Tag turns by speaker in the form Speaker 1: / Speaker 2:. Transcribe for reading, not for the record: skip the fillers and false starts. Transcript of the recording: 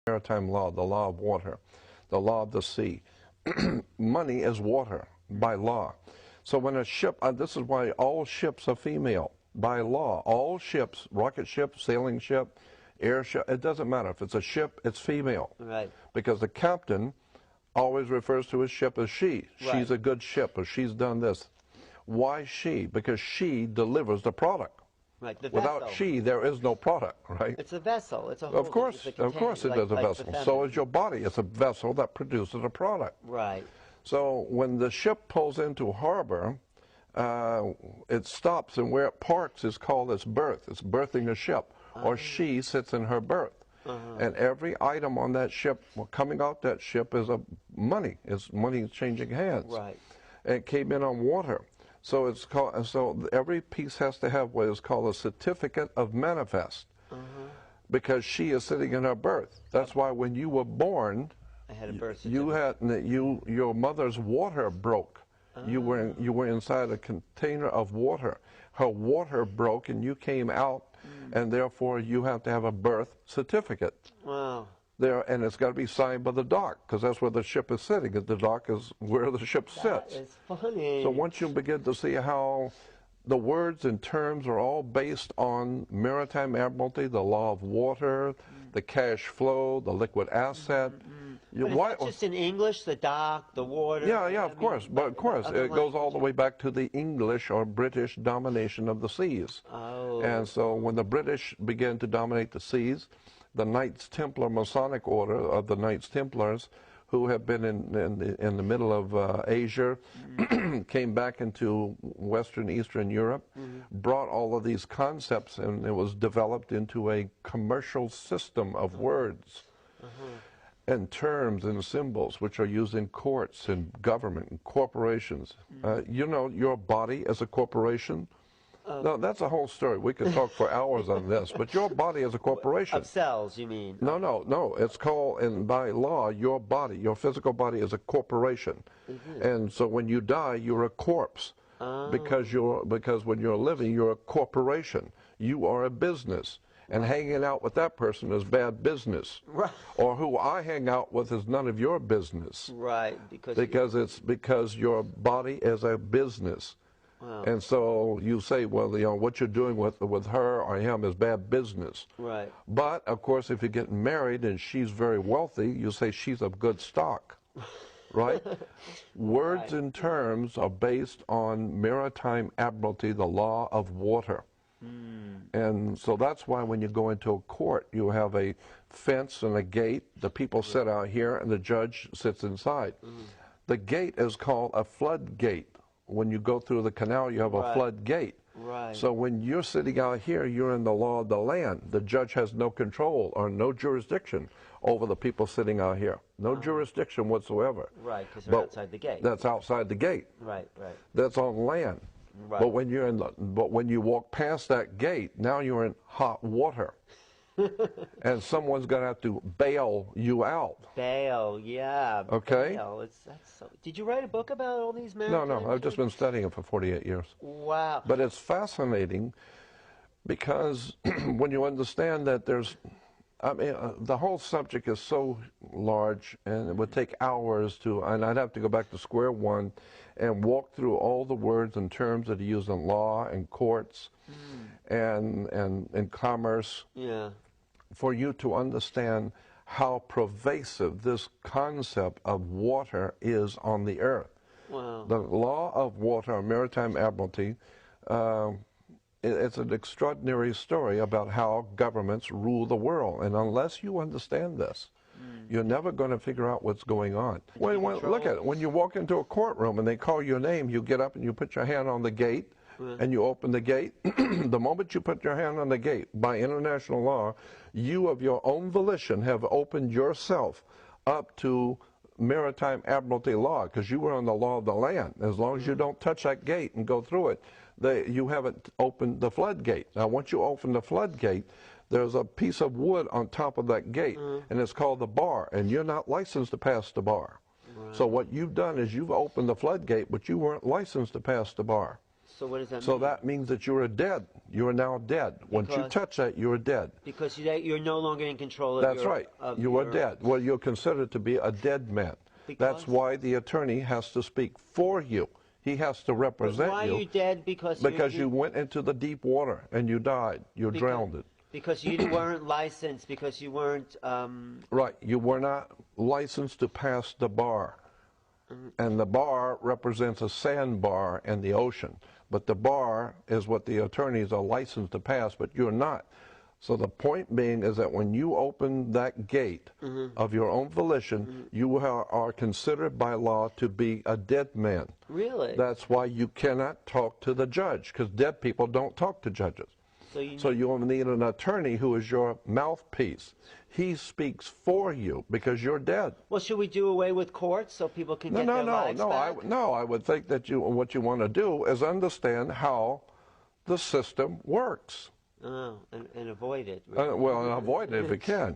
Speaker 1: maritime law, the law of water, the law of the sea. Money is water by law. So when a ship, this is why all ships are female by law. All ships, rocket ship, sailing ship, airship, it doesn't matter. If it's a ship, it's female.
Speaker 2: Right.
Speaker 1: Because the captain always refers to his ship as she.
Speaker 2: Right.
Speaker 1: She's a good ship, or she's done this. Why she? Because she delivers the product.
Speaker 2: Right, the
Speaker 1: Without
Speaker 2: vessel.
Speaker 1: she, there is no product, right?
Speaker 2: It's a vessel. It's a
Speaker 1: Of course,
Speaker 2: it's a
Speaker 1: of course it
Speaker 2: container,
Speaker 1: is a
Speaker 2: like
Speaker 1: vessel.
Speaker 2: the
Speaker 1: So is your body. It's a vessel that produces a product.
Speaker 2: Right.
Speaker 1: So when the ship pulls into harbor, it stops, and where it parks is called its berth. It's berthing a ship, or she sits in her berth. And every item on that ship, coming out that ship, is money. It's money changing hands.
Speaker 2: Right.
Speaker 1: And it came in on water. So it's called. So every piece has to have what is called a certificate of manifest, because she is sitting in her berth. That's why when you were born,
Speaker 2: I had a birth
Speaker 1: your mother's water broke. You were inside a container of water. Her water broke, and you came out, and therefore you have to have a birth certificate.
Speaker 2: Wow.
Speaker 1: There, and it's got to be signed by the dock, because that's where the ship is sitting. The dock is where the ship sits.
Speaker 2: It's funny.
Speaker 1: So once you begin to see how the words and terms are all based on maritime admiralty, the law of water, the cash flow, the liquid asset.
Speaker 2: But is that just in English, the dock, the water?
Speaker 1: Yeah, of course. But of course, it goes all the way back to the English or British domination of the seas.
Speaker 2: Oh.
Speaker 1: And so when the British began to dominate the seas, the Knights Templar Masonic Order of the Knights Templars, who have been in the middle of Asia, came back into Western Eastern Europe, brought all of these concepts, and it was developed into a commercial system of words and terms and symbols which are used in courts and government and corporations. You know, your body is a corporation. No, that's a whole story. We could talk for hours on this, but your body is a corporation.
Speaker 2: Of cells, you mean?
Speaker 1: No. It's called, and by law, your body, your physical body is a corporation. And so when you die, you're a corpse. Because when you're living, you're a corporation. You are a business. And hanging out with that person is bad business.
Speaker 2: Right.
Speaker 1: Or who I hang out with is none of your business.
Speaker 2: Right.
Speaker 1: Because your body is a business.
Speaker 2: Wow.
Speaker 1: And so you say, well, you know, what you're doing with her or him is bad business.
Speaker 2: Right.
Speaker 1: But, of course, if you get married and she's very wealthy, you say she's of good stock, right? Words and terms are based on maritime admiralty, the law of water. And so that's why when you go into a court, you have a fence and a gate. The people sit out here, and the judge sits inside. The gate is called a floodgate. When you go through the canal, you have a floodgate.
Speaker 2: Right.
Speaker 1: So when you're sitting out here, you're in the law of the land. The judge has no control or no jurisdiction over the people sitting out here. No jurisdiction whatsoever.
Speaker 2: Right, because they're outside the gate.
Speaker 1: That's outside the gate.
Speaker 2: Right.
Speaker 1: That's on land.
Speaker 2: Right.
Speaker 1: But when you walk past that gate, now you're in hot water. And someone's going to have to bail you out.
Speaker 2: Bail, yeah.
Speaker 1: Okay.
Speaker 2: Bail. Did you write a book about all these men?
Speaker 1: No. I've just been studying it for 48 years.
Speaker 2: Wow.
Speaker 1: But it's fascinating because when you understand that the whole subject is so large, and it would take hours and I'd have to go back to square one and walk through all the words and terms that are used in law and courts and in commerce.
Speaker 2: Yeah.
Speaker 1: For you to understand how pervasive this concept of water is on the earth.
Speaker 2: Wow.
Speaker 1: The law of water, maritime admiralty, it's an extraordinary story about how governments rule the world. And unless you understand this, you're never going to figure out what's going on. Look at it. When you walk into a courtroom and they call your name, you get up and you put your hand on the gate and you open the gate. The moment you put your hand on the gate, by international law, you of your own volition have opened yourself up to maritime admiralty law, because you were on the law of the land. As long as you don't touch that gate and go through it, you haven't opened the floodgate. Now, once you open the floodgate, there's a piece of wood on top of that gate, and it's called the bar, and you're not licensed to pass the bar. Right. So what you've done is you've opened the floodgate, but you weren't licensed to pass the bar.
Speaker 2: So what does that
Speaker 1: So
Speaker 2: mean?
Speaker 1: that means that you are dead. You are now dead. Once you
Speaker 2: Because-
Speaker 1: touch that, you are dead.
Speaker 2: Because you're no longer in control of
Speaker 1: That's
Speaker 2: your...
Speaker 1: right.
Speaker 2: of
Speaker 1: You are
Speaker 2: your-
Speaker 1: dead. Well, you're considered to be a dead man. That's
Speaker 2: Because-
Speaker 1: why the attorney has to speak for you. He has to
Speaker 2: But
Speaker 1: represent
Speaker 2: why are you dead? Because
Speaker 1: you went into the deep water and you died. You drowned.
Speaker 2: Because you weren't licensed, because you weren't...
Speaker 1: Right. You were not licensed to pass the bar. And the bar represents a sandbar in the ocean. But the bar is what the attorneys are licensed to pass, but you're not. So the point being is that when you open that gate of your own volition, you are considered by law to be a dead man.
Speaker 2: Really?
Speaker 1: That's why you cannot talk to the judge, because dead people don't talk to judges. So you will need an attorney who is your mouthpiece. He speaks for you because you're dead.
Speaker 2: Well, should we do away with courts so people can get their lives back?
Speaker 1: I would think that what you want to do is understand how the system works.
Speaker 2: Oh, and avoid it. Really.
Speaker 1: Well, and avoid it if you can.